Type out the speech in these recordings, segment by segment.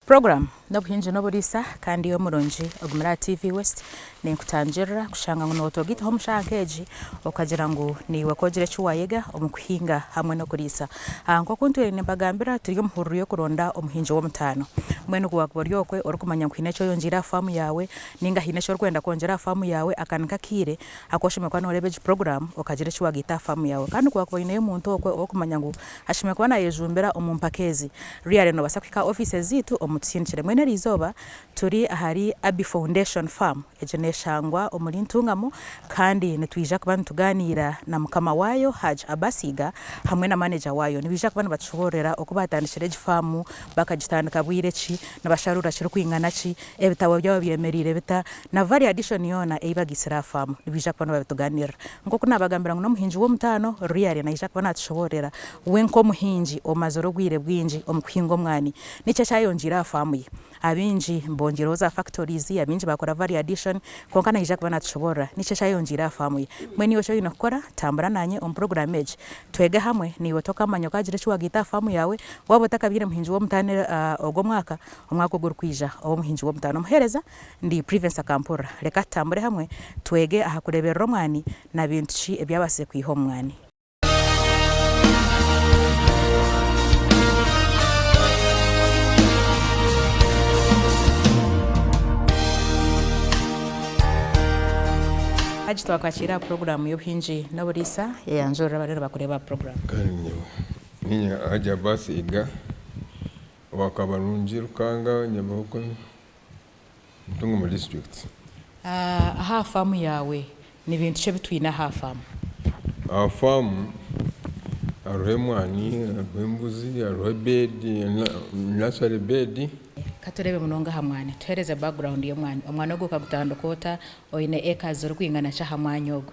Program n'obuhingi n'oburisa kandi omurungi ogumira TV West ninkutangira kushanga ngo notogita ho mushankeji okagira ngo niwe kogire chuwayega omukuhinga hamwe no kurisa nko kuntu ene bagambira turi muhururu yo kuronda omuhinji wo mutano mwene kuwakoryokwe orukumanya kuhine cyo yonjira famu yawe ninga hine cyo kwenda konjera famu yawe akanika kire akoshime kwa norebeje program okagire chuwagita famu yawe kandi kuwakoine umuntu okwe okumanya ngo ashime kwa na yejumbera omumpakezi real no basakwika offices zitu omutsinchire mwene rizoba turi ahari Abi Foundation Farm ejeneshangwa omuri ntungamo kandi netwija kuba tuganira na mukama wayo Haj Abasiga hamwe na manager wayo nibija kuba batshoborera okubatandishire farm bakagitandika bwireki nabasharura kiri kwingana ki ebitawo byawo byemerire bita na vari addition yona eibagisira farm nibija kuba babituganira ngo kunabagambira ngo nomuhinji wo mutano real naija kuba natshoborera wenko muhinji omazoro gwire bwinji omukwingo mwani nice cyayonjira farm ye abinji mbongero za factories abinji bakora vari addition konkana ija kuba natshobora nice cyayonjira farm ye mweni yo cyo inakora tambura nanye on program age twege hamwe niwe toka manyo kagire cyo wagita farm yawe wabo takabire muhinji wo mutane ogo mwaka ogurkwija owo muhinji wo mutano muhereza ndi Prevence Kampura reka tambure hamwe twege ahakurebera omwani na bintu chi ebyabase kwiho mwani Haji twakwakira program y'obuhinji n'oburisa yanjura barero bakureba program kanyo ninya Haji Abasiga wakabarunji rukanga nyamoko ntungu mu district aha farm yawe ni bintu cyo bitwina ha farm farm arwemwani arwembuzi arwebedi nasare bedi katurebe munonga hamwane tuhereze background yo mwana omwana ogo kagutandukota oine acres rukwingana cha hamwanyogo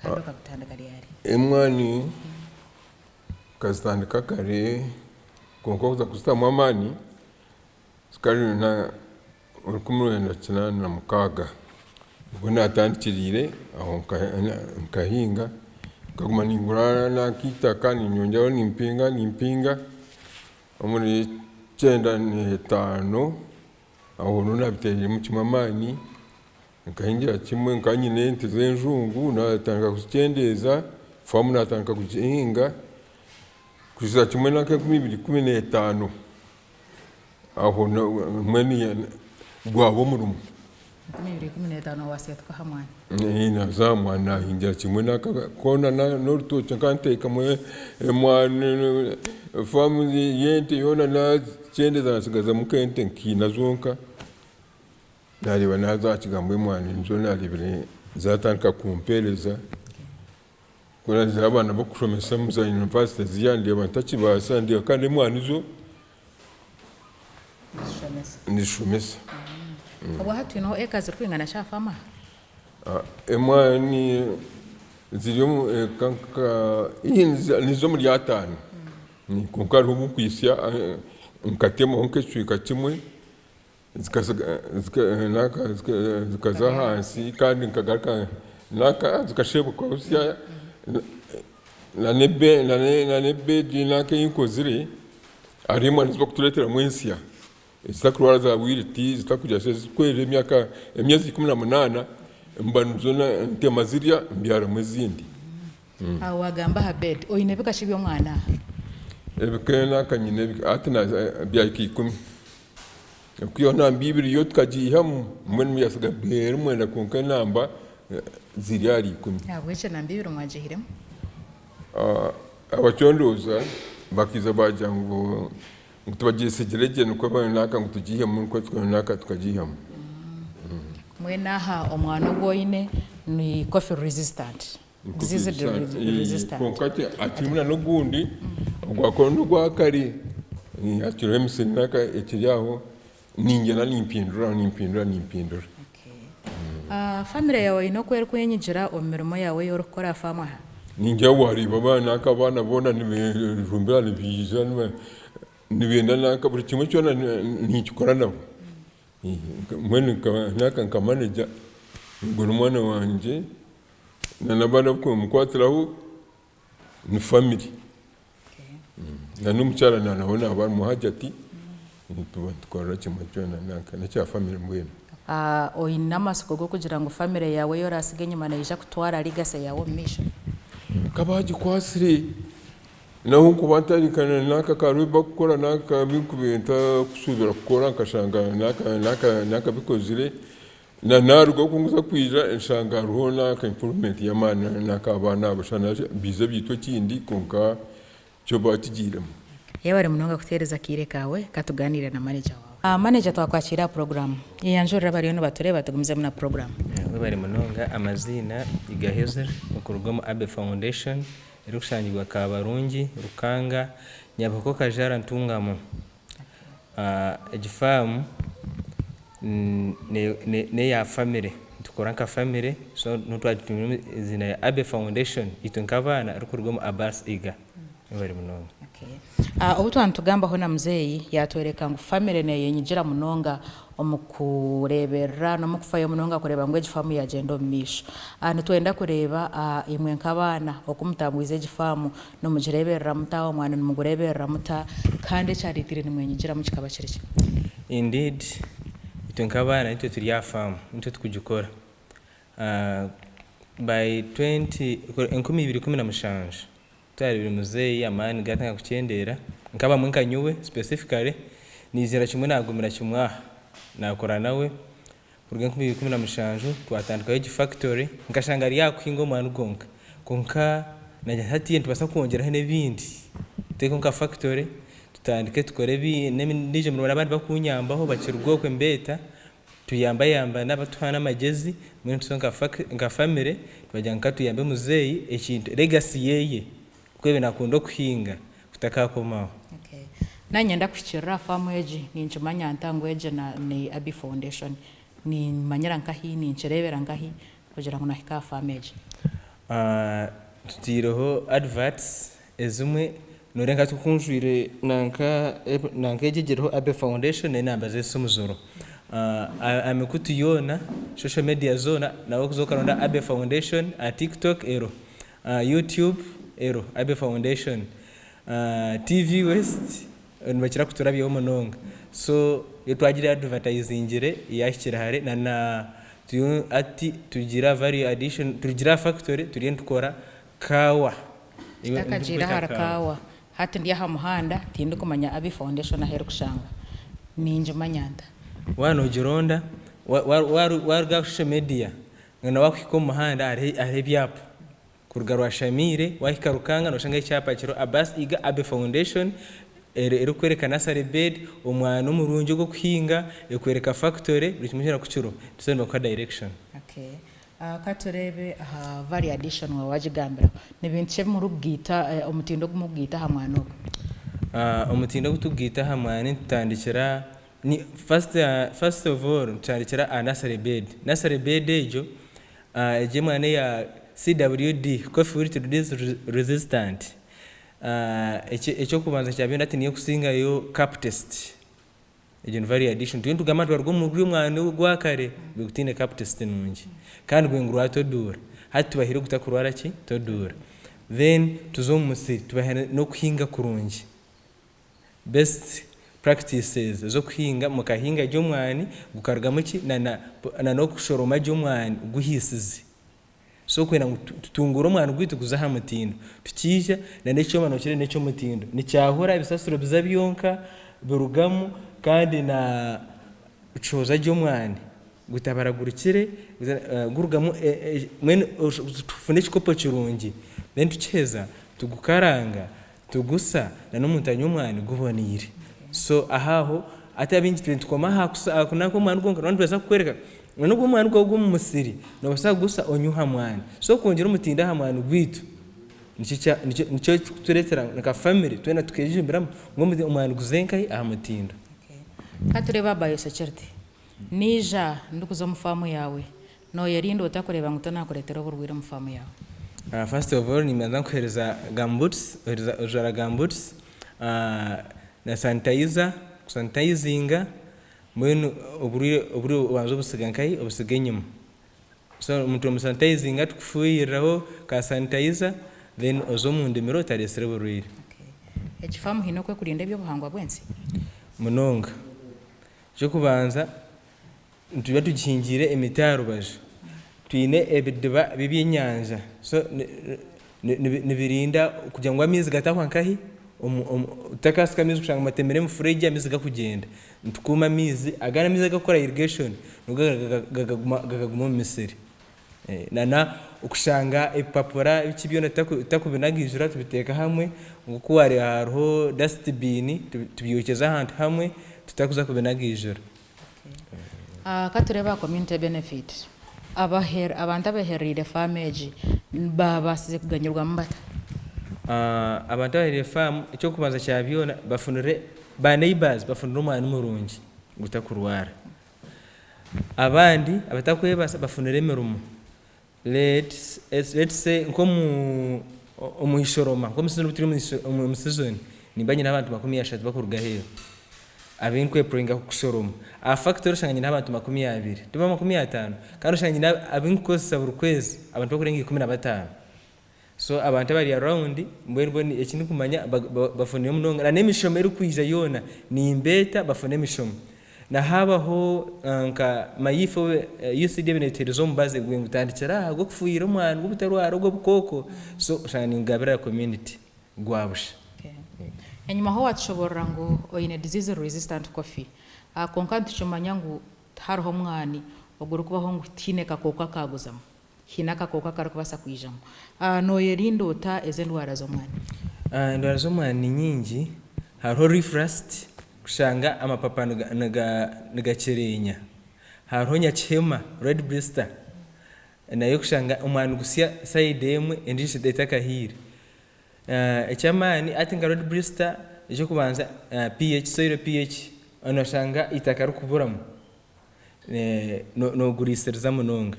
kandi kagutandika ryari emwani kazitandika kare konkoza kusita amani sikari na urukumurenda cyane na mukaga ubwo natandikirire aho nkahinga kaguma ningurana nakita kandi nyonjaho nimpinga omuri 95 aho nunabiteye mu kimamani nkahingira kimwe nkanyine ntize njungu natanga kucyendeza famu natanga kuhinga kuza kimwe naka 2015 aho mweni gwabo murumu 2015 wasetuka hamwana ina zamwana hingira kimwe naka kona no rutocha kanteka mwe mwana famu yente yona na cyendeza nasigaza mukente nkina zonka nareba naza kigambwe mwana nzo narebere zatandika kumpeleza kuna zabana bokushomesa muza university ziyandi abantakibasa ndi kandi mwana izo nishomesa abo hatu no acres kwingana cha farm emwani ziriyo kanka nizo muri yatanu ni konkari ubu kwisya nkatema onkecwika kimwe zikaza hansi kandi nkagaruka naka zikashebuka usya na nebe dinaka yinkozire arimo nizo kutuletera mwensya zitakurwara za wiriti zitakujya kwere emyezi 18 mbanuzona ntemazirya mbyara mwezindi wagamba ha bed oinebeka shibyo mwana ebikena kanyine atina byaki 10 kuyo nambibiri yo tukajihamu mwene myasiga bere mwena konka namba ziryari 10 abweche nambibiri mwajihiremo abacyondoza bakiza bajango tubagisegereje nuko banaka ngutugihe mu ko twanaka tukajihamu mwena ha omwana goine ni coffee resistant disease resistant konkate atimuna no gundi gwakondo gwakari atiro emsenaka ekiryaho ningena nimpindura family yawe ino kwere kwenyijira omirimo yawe yorokora fama ha ninge wari babana akabana bona nibirumbira nibijana nibenda naka buri kimwe cyona nikikora nabo mwene naka nkamanager ngo n'umwana wanje nabana ko mukwatiraho ni family na n'umucyara nabona abantu muhajati tukorera kimwe cyona nakya family mbwene oyina amasuko go kugira ngo family yawe yorasige nyuma neja kutwara ligase yawe misho kabaji kwasire naho kubatarikana naka karuba gukora naka bikubenta kusubira gukora nkashanga naka bikozire na narugo kunguza kwija nshanga ruho naka improvement y'amana naka abana bashana bize byitwa kindi konka cyo batijiramo yabare munonga kutereza kire kawe katuganire na manager wawe manager twakwakira program yanjura bari no batureba batugumze mu na program bari munonga amazina igaheze ukurugamo Abe Foundation irushangirwa Kabarungi Rukanga Nyabako Kajara Ntungamo egifamu ne ya family tukora nka family so nutwatumye izina ya Abe Foundation itunkabana rukurugamo Abbas Iga bari munonga obutwana tugambaho na muzeyi yatwereka ngo family ne yenyijira munonga omukureberera no mukufayo munonga kureba ngo egifamu yagenda omisho nitwenda kureba imwe nkabana okumutambwiza egifamu no mugireberera mutawo mwana no mugureberera muta kandi charitire ni mwenyijira mu kikaba kiriki indeed itunkabana nitwe turi ya farm nitwe tukugikora by 2017 tari biri muzeyi amani gatanga kucyendera nkaba mwinkanyuwe specifically nizera kimwe nagumira kimwe nakora nawe kurwe 2017 twatandikayo igifactory nkashanga ari yakwingo mwana ugonka konka najya hati ntubasa kongera hene bindi teko nka factory tutandike tukore nije mu abandi bakunyambaho bakirugokwe mbeta tuyamba n'abatwana amagezi mwe nsonga nka family twajya nka tuyambe muzeyi ekintu legacy yeye kwebe nakundo kuhinga kutakakomaho nanye ndakuchira famu eji ninchimanya ntango eje na ni Abe Foundation ni manyira nkahi ni ncherebera nkahi kugira ngo nahika famu eji tutiroho adverts ezumwe norenga tukunjwire nanka ejejeho Abe Foundation n'enamba zesumuzoro amekutuyona social media zona nawo kuzokaronda Abe Foundation TikTok ero YouTube ero Abe Foundation TV West nbakira kuturabye omononga so yetwagira advertising ngire yashikira hare na ati tugira value addition tugira factory turiye tukora kawa takajira harakawa hati ndiya ha muhanda tindi kumanya Abe Foundation ahera kushanga ninje manyanda wano gironda warga social media ngana wakwiko muhanda are byapa kurugarwa Shamire wahikarukanga no shanga icyapa kiro Abbas Iga Abe Foundation ero kwerekana Sarebed umwana umurungi go kuhinga ekwereka factory buri kimwe kiro tusende kwa direction katurebe value addition wajigambira n'ibintu cyo mu rubwita omutindo gumubwita hamwano omutindo gutubwita hamwani tutandikira ni first of all tutandikira Nasarebed ejo eje mwane ya CWD coffee disease resistant echo kubanza cyabenda ati niyo kusinga yo cap test ejo value addition twintu gamatwa rwo mu mwana gwakare bigutine cap test nungi kandi gwengurwa todura hati bahire gutakurwara ki todura then tuzomusi tubahera no kuhinga kurungi best practices zo kuhinga mukahinga ryo mwani gukarugamo ki na no kushoroma ryo mwani guhisize so kwena tutungura umwana gwite kuzaha mutindo tukija na necyo mano kire necyo mutindo ni cyahora ibisasuro bizabyonka burugamo kandi na ucoza ryo mwana gutabaragurikire gurugamo mwene tufune kikopo kirungi then tukeza tugukaranga tugusa na n'umutanyo umwana gubonire so ahaho atabingi tukoma hakusa kunako mwana gonka rwanda basa kwereka nubwo mwana gwo mu musiri no basa gusa onyuha mwana so kongera umutinda ha mwana gwitu nicyo turetera nka family twena tukejimbira ngo umwana guzenkai aha mutindo katureba biosecurity nija ndukuzo mufamu yawe no yarindo utakureba ngo tanakuretera burwira mufamu yawe first of all nimanza kuhereza gumboots ojara gumboots na sanitizinga mwenu oburi wanzo busigankai obusigenyuma so umuntu sanitizinga tukufuyiraho ka sanitizer then ozo mu ndimiro taresere burwire ekifamu hino kwe kurinda byo buhangwa bwensi munonga cyo kubanza tuba tugihingire emiti ya rubaju twine ebidiba by'enyanja so nibirinda kugira ngo amaizi gatahwa nkahi utakasika amaizi kushanga matemere mu fridge amaizi gakugenda ntukuma amaizi agana amaizi gakora irrigation gagaguma mu misiri nana ukushanga ipapura ikibyona takubinagijura tubiteka hamwe nguko wari hariho dustbin tubyokeza ahantu hamwe tutakuza kubinagijura. Katureba community benefit abantu abaherire famage babasize kuganyurwa mbata abantu abaherire fam icyo kubanza cyabyona bafunure ba neighbors bafunure umwana umurungi gutakurwara abandi abatakwebasa bafunure emerumo let's say nko mu ishoroma nko mu season nimbanye n'abantu 30 bakuruga heyo abinkwe proinga kushoroma a factory shanganye n'abantu 20 tuba 50 kandi shanganye abinkosa buri kwezi abantu bakurenga 15 so abantu bari around mbweni ekindi kumanya bafunire munonga na nemishomo eri kwiza yona ni imbeta bafune emishomo na habaho nka mayifo UCD beneterezo mbaze gwengu tandikira go kufuira umwana gubutarwara go bukoko so shani ngabira community gwabusha. Enyuma ho watshobora ngo oyine disease resistant coffee konka tuchomanya ngo hariho mwani oguru kubaho ngo tine kakoka kaguzamo hina kakoka kari kubasa kwijamo no yerindota ezendwara zo mwani ndwara zo mwani nyingi hariho refrust kushanga amapapa nagacherenya hariho nyachema red blister nayo kushanga umwana gusya side emwe endishe detakahiri echamani atinga red blister ejo kubanza pH soil pH anashanga itakaru kuburamo no guriseriza munonga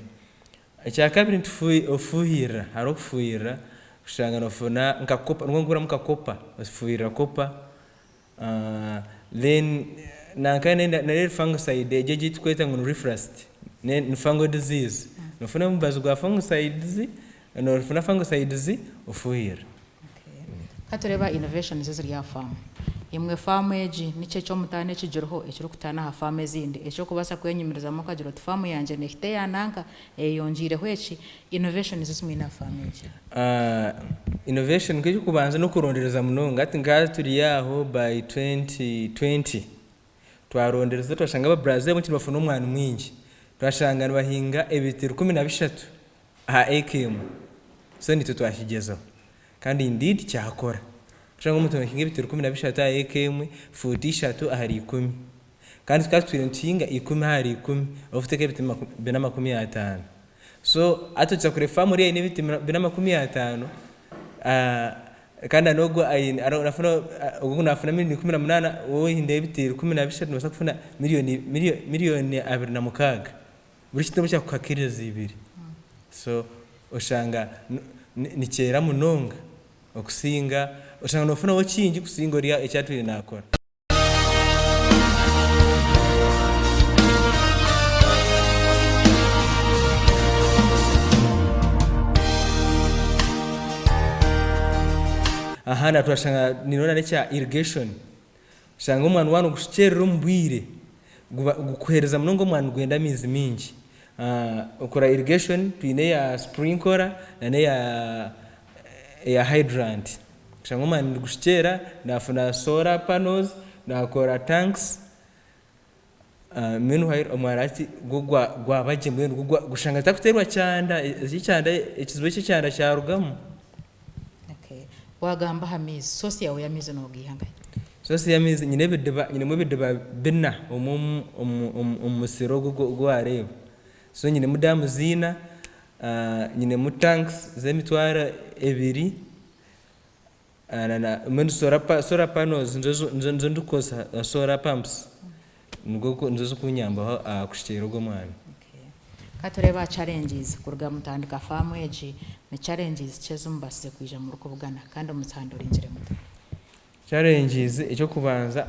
ecyakabiri ntufuhira haro kufuhira kushanga nofuna nkakopa ngongura mukakopa ufuhira kopa then nankane na fungicide jeje tukweta ngo refrust ne fungal disease nofuna mubazo gwa fungicides nofuna fungicides ufuhira. Katureba innovation ziziri ya farm imwe farm eji nice cyo mutane kijirho ekiro kutana ha farm ezindi echo kubasa kwenyimiriza mu kajiro farm yanje nehite yananka eyonjire hwechi innovation zizimina farm eji innovation kije kubanza no kurondereza munonga ati ngaturi yaho by 2020 twarondereza twashanga ba Brazil mu bafuna umwana mwingi twashanga bahinga ebitiro 13 ha AKM so nito twashigezaho kandi indeed cyakora cyangwa umuntu hinga ibitiro 13 AKM futi 3 ahari 10 kandi twatwire ntinga 10 hari 10 ofite ibitiro 50 so atutsa kure family ine ibitiro 50 kandi anogo arafuna ugunafuna miliyoni 18 wowe hinde ibitiro 13 basa kufuna miliyoni 26 buri kitabo cya kukakiriza ibiri so oshanga nichera munonga okusinga oshanga nofuna wokingi kusinga ria ekyatwire nakora. Ahana twashanga ninona necha irrigation shanga umwana wanu gushcherera mbwire gukuhereza munongo mwana gwenda mizi mingi ukora irrigation twine ya sprinkler na ya hydrant shanga umwana gushchera nafuna solar panels nakora tanks menu hair omwarati gwa baje mbwenu gushanga takuterwa cyanda ekizwe cyanda cyarugamo. Wagamba hamizi sosi yawe yamize no gihanga sosi yamize nyine mu bideba bina umusiro gwareba so nyine mudamu zina nyine mu tanks zemitwara ebiri na menu solar panels nzo ndukosa solar pumps ngo nzo kunyamba kushikira go mwana. Katureba challenges kuruga mutandika farm eji ne challenges chezumbase kwija mu rukubugana kandi umutsandura injire muto. Challenges icyo kubanza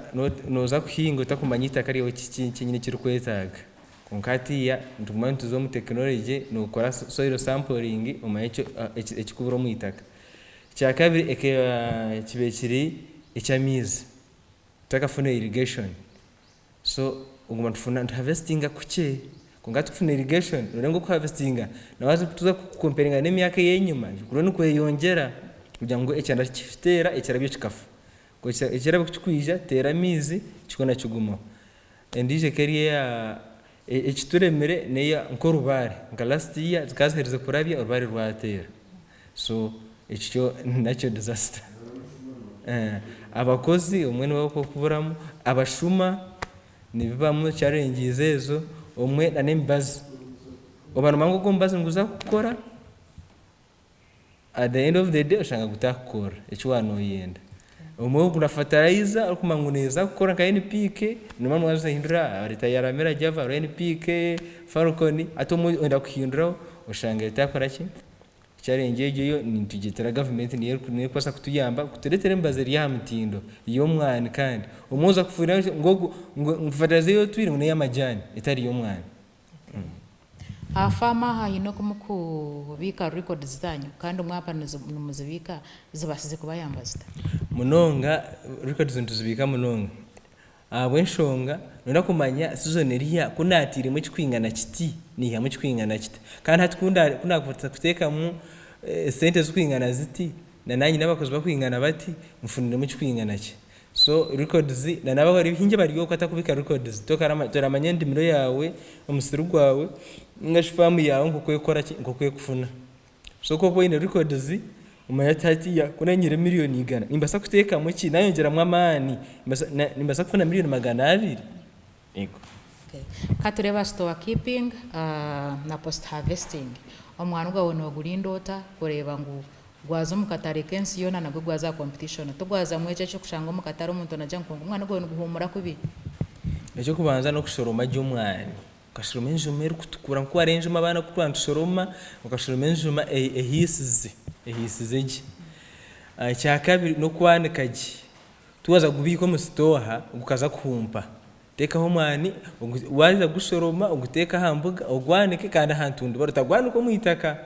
noza kuhinga takumanyita kariyo kinyine kirukwetaga konkati ya ndumantu zo mu technology no kora soil sampling umayecho ekikuburo mu itaka cyakabiri kibe kiri icyamizi takafune irrigation so uguma tufuna harvestinga kuche kungati kufuna irrigation urengo ku harvestinga nawaze tuza comparinga n'imyaka yenyuma kurone ko yongera kugira ngo ecyanda kifitera ecyarabyo kikafu ko ecyarabyo kukwija tera mizi kikona kigumo endije kariya ekituremere neya nkorubare nga last year zikazihereza kurabya urubare rwatera so ekyo nakyo disaster abakozi umwe niwo kuburamu abashuma nibibamu challenges ezo umwe na nembazi abantu mango gombazi nguza gukora at the end of the day ushanga gutakora ekyo wano yenda umwe kuna fertilizer akumanguneza gukora ka NPK nomano wazahindura leta yaramera Java NPK Falcon atomo enda kuhindura ushanga itakora ki challenge ejo ni tugitera government ni kwasa kutuyamba kuturetere mbaze ya mtindo iyo mwana kandi umuza kufuna ngo ngufataze yo twiri ngo y'amajani itari yo mwana afama hayino kumukubika records zanyu kandi umwapa numuzibika zibasize kubayambaza munonga records ntuzibika munonga abwenshonga nona kumanya seasoneria kunatire mu kikwingana kiti ni ya mu kikwingana kiti kandi hatukunda kuteka mu sente z'ukwingana ziti na nanyi nabakozi bakwingana bati mfunire mu kikwingana ki so records na nabakora hinje bari yo kwata kubika records toramanya ndimiro yawe umusiru gwawe ngashifamu yawe ngo kwekora ki ngo kwekufuna so ko point records umanya tati ya kunanyire miliyoni igana imbasa kuteka mu ki nayongera mu amani imbasa kufuna miliyoni 200 ego katureba store keeping na post harvesting omwana gwawe no gulindota kureba ngo gwazo mukatare kensi yona nagwe gwaza competition tugwaza mweje cyo kushanga mukatare umuntu najya ngo umwana gwawe guhumura kubi ecyo kubanza no kushoroma jy'umwana ukashoroma injuma kutukura ko arenjuma abana kutwanda ushoroma ukashoroma injuma ehisize gi cya kabiri no kwanika gi tuwaza gubiko mu stoha ukaza kuhumpa teka ho mwani waza gushoroma uguteka hambuga ugwanike kandi hantundu barutagwanuko muitaka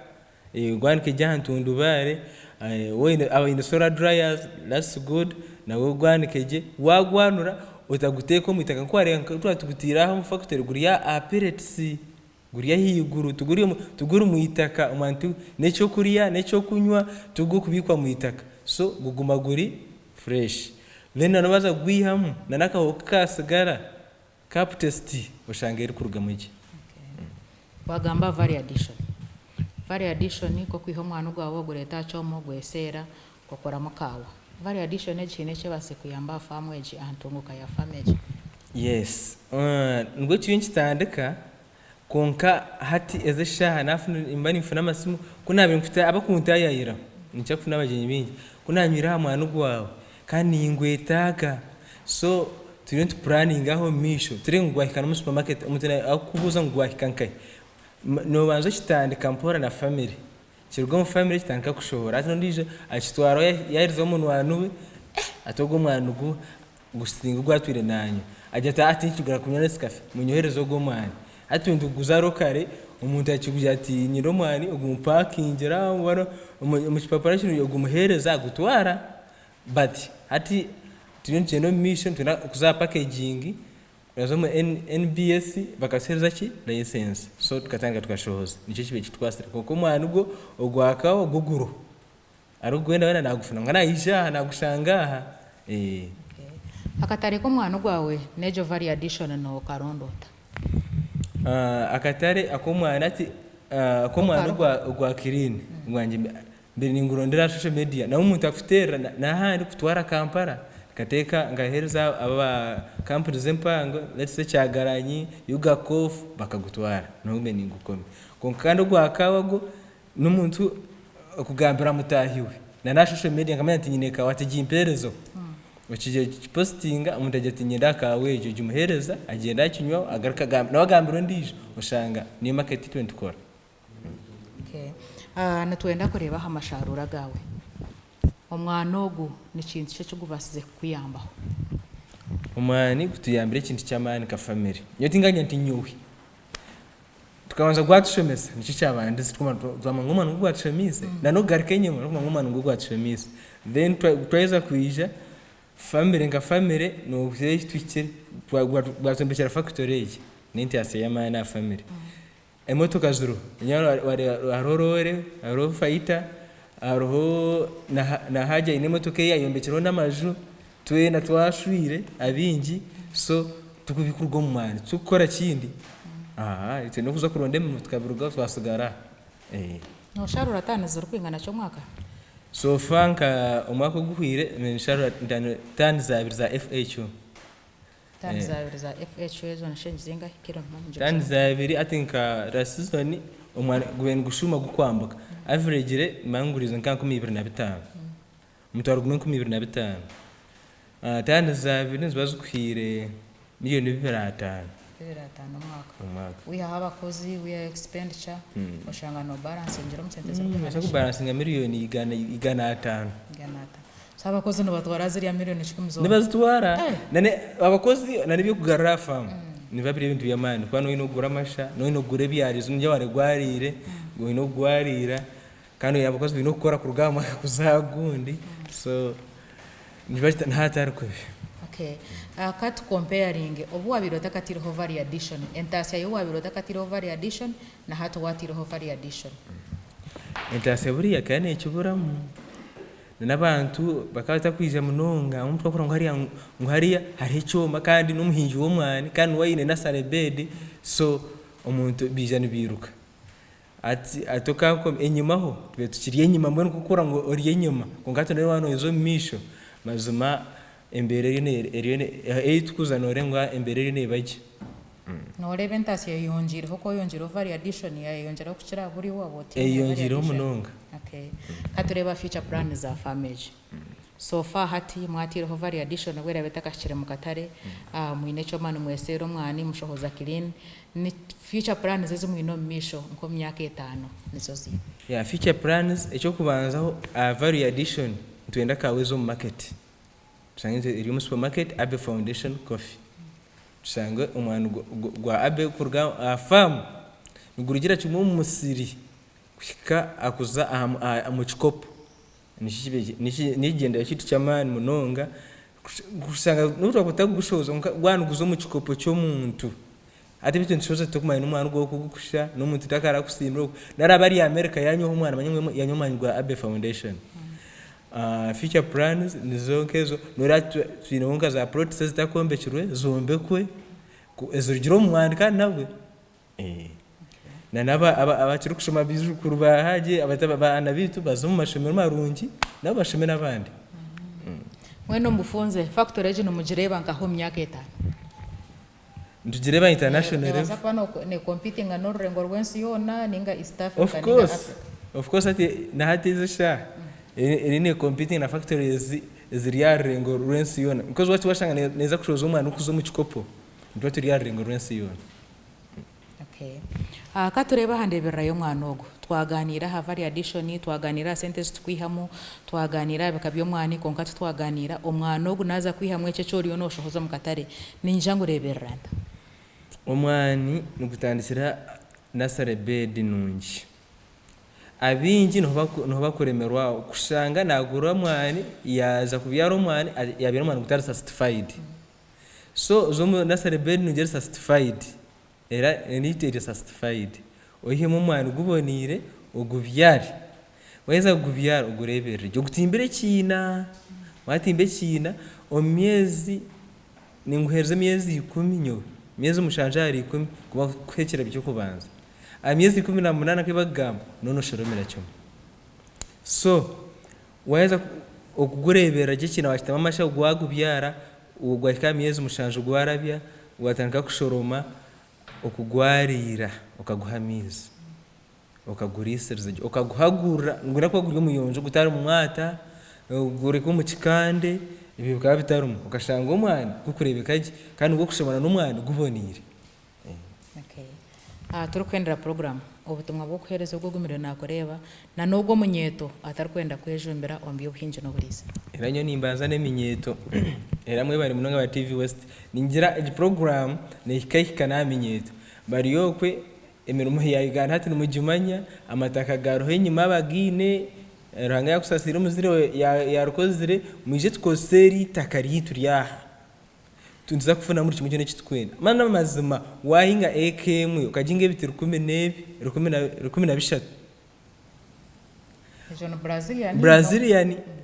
gwanike jahantundu bare we solar dryers that's good na we gwanike je wagwanura utaguteka muitaka ko arenga tugutiraho mu factory guriya apparatus guriya higuru tuguri muitaka umuntu necho kuriya necho kunywa tugukubikwa muitaka so guguma guri fresh then nabaza gwihamu nanaka hokasigara cap test ushangeri kuruga mugi bagamba value addition ko kwiho mwana gwawo gureta chomo gwesera kokora mukawa value addition ekine cyo base kuyamba famu eji antunguka ya family yes ngo cyintandika konka hati ezeshaha nafuna imbani mfuna masimu kuna binkuta abakunta yayira nicyo kufuna abagenyi bingi kunanyira mwana gwawe kandi ingwetaga so turint planning aho misho turi ngwahikana mu supermarket umutene akubuza ngwahikankai no banzo kitandika mpora na family kirgo mu family kitandika kushobora ati ndije akitwaro yarizo umuntu wanuwe atogo mwana ugu gusinga gwatwire nanyo ajata ati kigura kunyana sikafe munyoherezo go mwana ati nduguzaro kare umuntu akiguja ati nyiro mwani ugumparkingira waro mu preparation yo gumuhereza gutwara but ati tunjeno mission tuna kuza packaging razomo NBS bakasereza ki license so tukatanga tukashohoza nicyo kibe kitwasira kuko mwana ubwo ogwakaho guguru arugwenda wena nagufuna ngana isha nagushangaha akatare ko mwana gwawe nejo value addition no karondota akatare akomwana ati akomwana gwa kirini ngwanje mbere ningurondera social media na umuntu akufutera na handi kutwara Kampala kateka ngahereza aba companies empango let's say cyagaranyi yugakof bakagutwara ntume ningukome konkando gwakawago n'umuntu kugambira mutahiwe na social media nkamenya ati nyineka wategimperezo ukije postinga umuntu ajya ati nyenda kaweje jumuhereza agenda akinywa agaruka gambira wagambira ndije ushanga ni market 20 kora natwenda kureba amasharura gawe omwana ogu ni kintu cyo kugubasize kuyambaho umwani kutuyambire kintu cy'amani ka family nyo tinganya ntinyuhi tukabanza gwatushemesa nicyo cyabandi twama ngumana ngwatushemize na no garike nyuma ngumana ngwatushemize then twaiza kuija family nka family no kuzeyi twikire bwatombekera factory ege ninti aseyama na family emotoka zuru nyaro arorore aro fighter aro na haja ine motoka yayombekero n'amaju twena twashwire abingi so tukubikurwa mu mani tukora kindi ite no kuza kuronde mu tukabiruga twasigara no sharura tano zuru kwingana cyo mwaka so fanka umwaka guhire sharura tani za FHO tani za FHO ezo nashenje zinga kiro manje tani za biri I think rasizoni umwana gwen gushuma gukwambuka average re mangurizo nka 25 mutwaro 25 tani za biri zibazukwire miliyoni 5 mwaka wiha abakozi wiha expenditure oshanga no balance njero msenteza kwa balance nga miliyoni igana 5 saba kozi no batwara ziri ya miliyoni 10 nibazitwara nane abakozi nane byo kugarafa ni babiri ibintu byamani kwano ino gura masha no ino gure byarizo njya ware gwarire ngo ino gwarira kandi abakozi bino gukora ku rugamba kuzagundi so nibashita ntatari kwe kat comparing obu wabirota katiro hovari addition entasya yo wabirota katiro hovari addition na hato watiro hovari addition entasya buriya kane cyuburamu n'abantu bakata kwija munonga umuntu akora ngo hariya hari cyoma kandi n'umuhinji wo mwani kandi wayine na sarebede so umuntu bijana biruka ati atoka ko enyumaho twe tukiriye enyuma mbona gukora ngo oriye enyuma ngo ngato nayo wano izo misho mazuma embere ene tukuzanore ngo embere ene baje no rebentasi yonjire hoko yonjire vari addition yonjira kuchira buri waboti yonjire umunonga katureba future plan za family so far hati mwatire vari addition gwera betakashire mukatare mwine cyo manu mwesero mwani mushohoza clean ni future plans zezo mwino misho nko myaka 5 nizo zi future plans echo kubanzaho vari addition tuenda kawezo mu market tusangize iri mu supermarket Abe Foundation Coffee tusange umwana gwa Abe kurga farm ngurugira cyumu musiri kwika akuza mu chikopo nigenda kitu cyamani munonga kusanga n'utwa kutagushoza gwana guzo mu chikopo cyo muntu ati bitu nshoza tokumanya n'umwana gwo kugukusha n'umuntu takara kusindro narabari America yanyo umwana manywe yanyomanywa Abe Foundation future plans nizonkezo noratu twinonga za protest zitakombekirwe zombekwe ezurugiro mu mwandika nabwe na naba abakiri kushoma bizukuru bahaje abataba bana bitu bazo mu mashomero marungi nabo bashomera abandi mweno mbufunze factory ejo numujireba ngaho myaka 5 ndujireba international rev sapano ne competing no rengo rwensi yona ninga East Africa of course ati na hatizo sha ine competing na factories ziriya rengo rwensi yona because watu washanga neza kushoza umwana ukuzo mu chikopo ndo turiya rengo rwensi yona katureba handebera yo mwanogo twaganira havari addition twaganira sentence tukwihamu twaganira bakabyo mwani konkati twaganira omwanogo naza kwihamwe cyo cyori yono shohoza mukatare ninjango reberanda omwani nugutandikira nasare bed nungi abingi no bakuremerwa kushanga nagura mwani yaza kubyara omwani yabira mwani gutara certified so zomo nasare bed nungera certified era enite certified ohimo mwani gubonire ugubyari weza gubyara ugurebere cyo gutimbire kina watimbe kina omyezi ninguhereze myezi 10 nyo myezi mushanjari 10 kuba kwekera byo kubanza amyezi 18 kwibagamba nono shoromera cyo so weza ukugurebera gikina washitama amasha ugwagubyara ugwaka myezi mushanje ugwarabya watanka kushoroma okugwarira okaguhamiza okaguriseriza okaguhagura ngura ko guryo muyonjo gutari mu mwata gure ko mu kikande ibi bikaba bitarumu ukashanga umwana kukurebekaje kandi ugo kushobora n'umwana gubonire turukwendera program ubutumwa bwo kuhereza bwo gumiro nakoreba na nubwo munyeto atarkwenda kwejumbira ombiyo buhinje no buriza eranyo nimbanza neminyeto eramwe bari munonga ba TV West ningira program nekayika naminyeto bari yokwe emirimo ya Uganda hati numujumanya amataka garohe nyuma bagine Ruhanga yakusasira umuzire yarukozire mwije tukoseri takari turiyaha tunza kufuna muri kimwe cy'itwenda mana mazima wahinga AKM ukajinga ibiti 10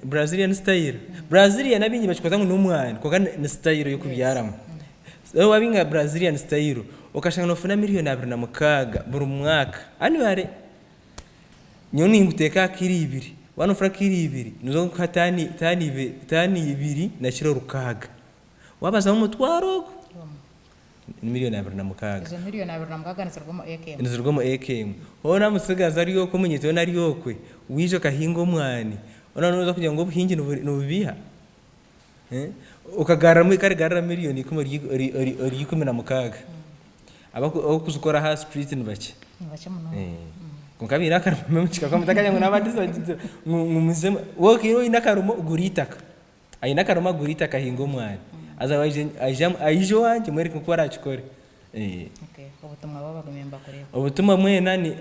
Brazilian style Brazilian abinyi bachikoza ngo n'umwana koga na style yo kubyaramo wabinga Brazilian style ukashanga nofuna miliyoni 26 buri mwaka annually nyoni nguteka kiri 2 wanofura kiri 2 nuzo katani tani 2 na kiro rukaga wabaza mu mutwaro miliyoni 26 izo miliyoni 26 nzirwamo AKM nzirwamo AKM hona musigaza ariyo ko munyito nariyo kwe wijo kahingo mwani ona noza kugira ngo buhingi nubiha ukagara mu karigara miliyoni 16 abako kuzukora ha street nibake muno kunkabira akarumo mukika kwa mutakanya ngo nabadisangize ngumuzema wokiro inakarumo uguritaka ayina karuma guritaka hingo mwani azawaje ayijo wanje mweri kuko arachikore okay ubutumwa babagumemba kureba ubutumwa mwena ni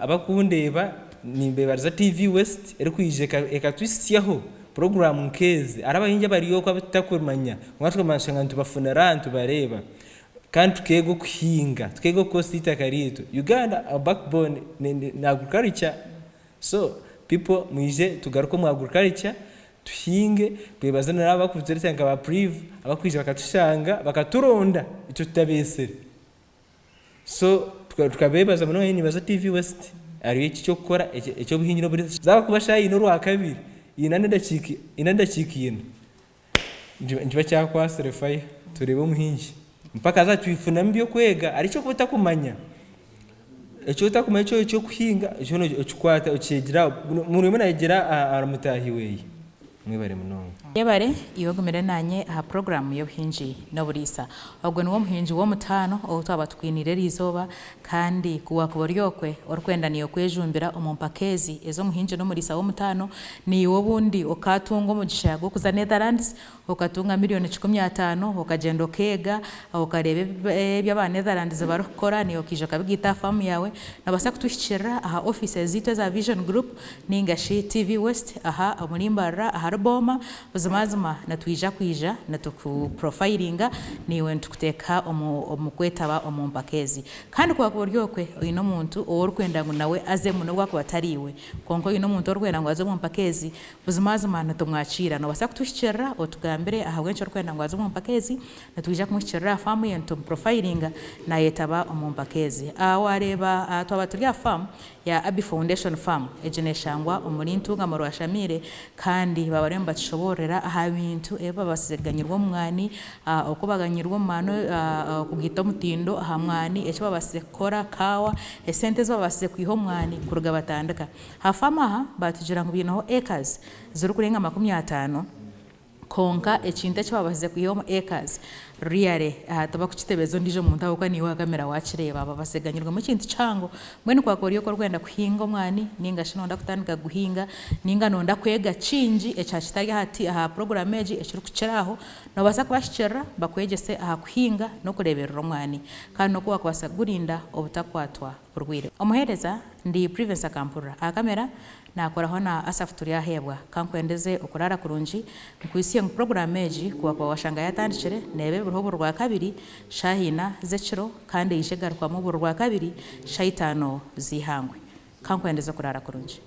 abakundeba nimbe bariza TV West eri kwijeka ekatwisyaho program nkeze arabahinja bariyo kwa batakurmanya mwatwe mashanga ntubafunera ntubareba kandi tukego kuhinga tukego kosita karito Uganda a backbone na agriculture so people mwije tugaruko mu agriculture tuhinge bebazana abakuzeretse nga ba prive abakwije bakatushanga bakaturonda icyo tutabesere so tukabebaza muno yini baza TV West ari iki cyo gukora icyo buhingiro buri zaba kubashayi no rwa kabiri inandaciki njiba cyakwasere fire turebe umuhingi mpaka za twifuna mbyo kwega ari cyo kubata kumanya icyo utakumanya cyo kuhinga icyo cyukwata ukigira muri mena yigira aramutahiwe mwibare munonga yebare ibagumira nanye aha program yo buhinji no burisa ahubwo niwo muhinji wo mutano otaba twinire rizoba kandi kuwa kuboryokwe orkwenda niyo kwejumbira umumpakezi ezo muhinji no murisa wo mutano ni wo bundi okatunga mu gishago kuza Netherlands okatunga miliyoni 15 okagendo kega ukarebe by'aba Netherlands barokora niyo kije kabigita farm yawe nabasa kutushikira aha offices zito za Vision Group ningashi TV West aha amulimbara aha Boma uzamazima natwija kwija natuku profilinga niwe ntukuteka omukwetaba omumpakezi kandi kwa kuryokwe ino muntu orukwenda ngo nawe aze muno gwako batariwe konko ino muntu orukwenda ngo aze mumpakezi uzamazima natumwachira no basa kutushikira otugambire aha wencho orukwenda ngo aze mumpakezi natwija kumushikira farm yento profilinga na yetaba omumpakezi awareba twaba turi farm ya Abi Foundation Farm ejeneshangwa umurintunga mu rwashamire kandi babaremba tushoborera aha bintu eba baseganyirwa mwani okubaganyirwa mano kugita mutindo aha mwani echo babasekora kawa esente zo babase kwiho mwani kuruga batandika hafama aha batugira ngo bino acres zuru kurenga 50 konka echinta cyo babaze kwiho acres riare taba kuchitebezo ndijo muntu aho kwani wa kamera wachireba babaseganyirwa mu kintu cango mwene kwa koriyo ko rwenda kuhinga mwani ninga shinonda kutandika guhinga ninga nonda kwega cinji ecachitari hati aha program eji echiri kuchiraho no basa kubashikira bakwegese aha kuhinga no kureberera mwani kandi no kuba kwasagurinda obutakwatwa urwire omuhereza ndi Privence Kampura akamera nakoraho na asafuturi ahebwa kankwendeze ukurara kurunji nkwisiye program eji kuba kwa washanga yatandikire nebe buruho rwa kabiri shahina zeciro kandi yishegarwa mu rwa kabiri shayitano zihangwe kankwendeze kurara kurunji